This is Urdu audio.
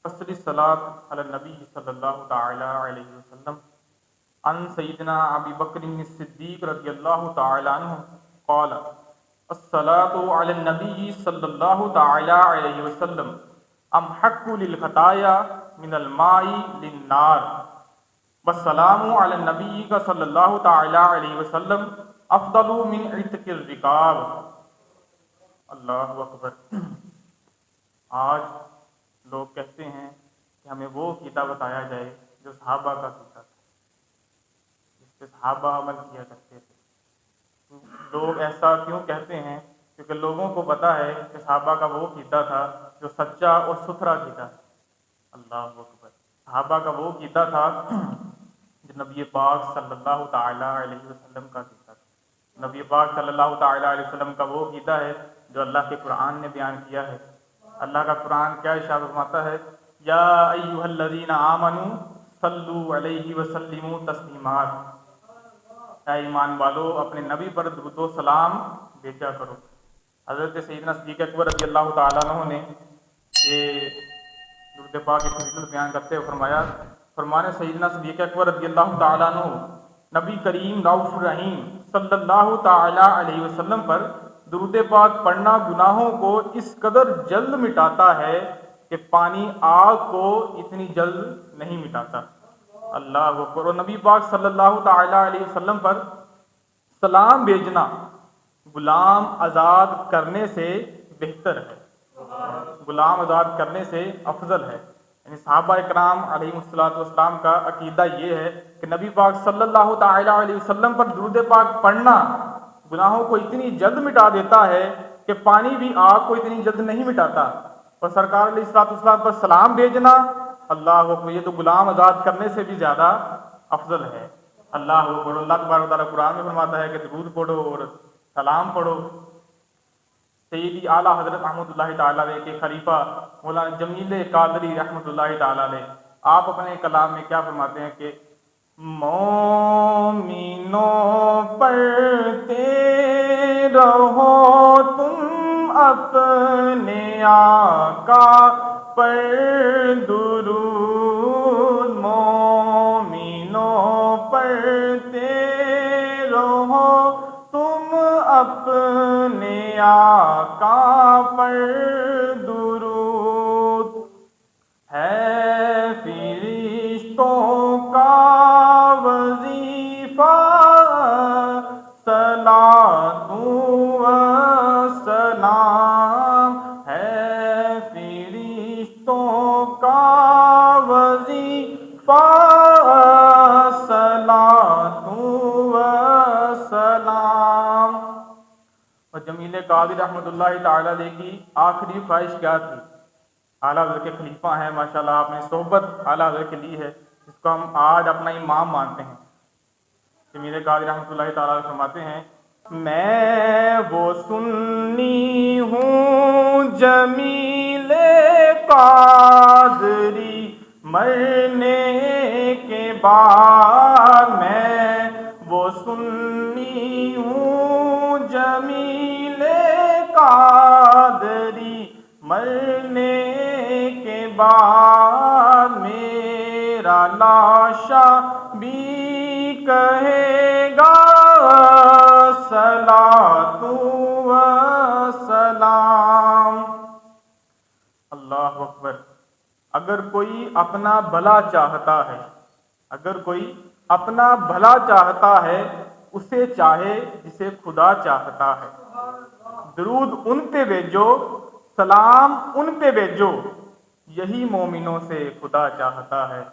فصل الصلاۃ علی النبی صلی اللہ تعالی علیہ وسلم عن سیدنا ابی بکر الصدیق رضی اللہ تعالی عنہ قال الصلاۃ علی النبی صلی اللہ تعالی علیہ وسلم امحق للخطایا من الماء للنار والسلام علی النبی کا صلی اللہ تعالی علیہ وسلم افضل من عتق الرقاب۔ اللہ اکبر۔ آج لوگ کہتے ہیں کہ ہمیں وہ عقیدہ بتایا جائے جو صحابہ کا عقیدہ تھا، جس پہ صحابہ عمل کیا کرتے تھے۔ لوگ ایسا کیوں کہتے ہیں؟ کیونکہ لوگوں کو پتہ ہے کہ صحابہ کا وہ عقیدہ تھا جو سچا اور ستھرا عقیدہ تھا۔ اللہ اکبر۔ صحابہ کا وہ عقیدہ تھا جو نبی پاک صلی اللہ تعالی علیہ وسلم کا عقیدہ تھا۔ نبی پاک صلی اللہ تعالی علیہ وسلم کا وہ عقیدہ ہے جو اللہ کے قرآن نے بیان کیا ہے۔ اللہ کا قرآن کیا ارشاد فرماتا ہے؟ یا ایھا الذین آمنوا صلوا علیہ وسلموا تسلیما۔ اے ایمان والو اپنے نبی پر درود و سلام بھیجا کرو۔ حضرت سیدنا صدیق اکبر رضی اللہ تعالیٰ عنہ نے یہ درود پاک کی فضیلت بیان کرتے ہوئے فرمانے سیدنا صدیق اکبر رضی اللہ تعالیٰ عنہ نبی کریم رؤوف الرحیم صلی اللہ تعالی علیہ وسلم پر درود پاک پڑھنا گناہوں کو اس قدر جلد مٹاتا ہے کہ پانی آگ کو اتنی جلد نہیں مٹاتا۔ اللہ اکبر۔ اور نبی پاک صلی اللہ تعالی علیہ وسلم پر سلام بھیجنا غلام آزاد کرنے سے بہتر ہے، غلام آزاد کرنے سے افضل ہے۔ یعنی صحابہ اکرام علیہ السلام کا عقیدہ یہ ہے کہ نبی پاک صلی اللہ تعالی علیہ وسلم پر درود پاک پڑھنا گناہوں کو اتنی جلد مٹا دیتا ہے کہ پانی بھی آگ کو اتنی جلد نہیں مٹاتا۔ اور سرکار علیہ السلام پر سلام بھیجنا اللہ اکبر یہ تو غلام آزاد کرنے سے بھی زیادہ افضل ہے۔ اللہ اکبر۔ اللہ تبارک و تعالیٰ قرآن میں فرماتا ہے کہ درود پڑھو اور سلام پڑھو۔ سیدی اعلیٰ حضرت رحمۃ اللہ تعالیٰ علیہ کے خلیفہ مولانا جمیل قادری رحمۃ اللہ تعالیٰ علیہ آپ اپنے کلام میں کیا فرماتے ہیں کہ مومنوں پڑھتے رہو تم اپنے آقا پر درود، مومنوں پڑھتے رہو تم اپنے آقا پر درود، ہے فرشتوں کا وظیفہ صلاۃ و سلام، ہے فرشتوں کا وظیفہ صلاۃ و سلام۔ اور جمیل قادری رحمۃ اللہ تعالی علیہ کی آخری خواہش کیا تھی؟ اعلیٰ حضرت کے خلیفہ ہیں ماشاءاللہ، آپ نے صحبت اعلیٰ حضرت کی لی ہے جس کو ہم آج اپنا امام مانتے ہیں۔ جمیل قادری رحمۃ اللہ تعالیٰ فرماتے ہیں میں وہ سنی ہوں جمیل قادری مرنے کے بعد، میں وہ سنی ہوں جمیل قادری مرنے کے بعد، میرا لاشا بھی کہے گا صلاۃ و سلام۔ اللہ اکبر۔ اگر کوئی اپنا بھلا چاہتا ہے، اگر کوئی اپنا بھلا چاہتا ہے اسے چاہے جسے خدا چاہتا ہے۔ درود ان پہ بھیجو، سلام ان پہ بھیجو، یہی مومنوں سے خدا چاہتا ہے۔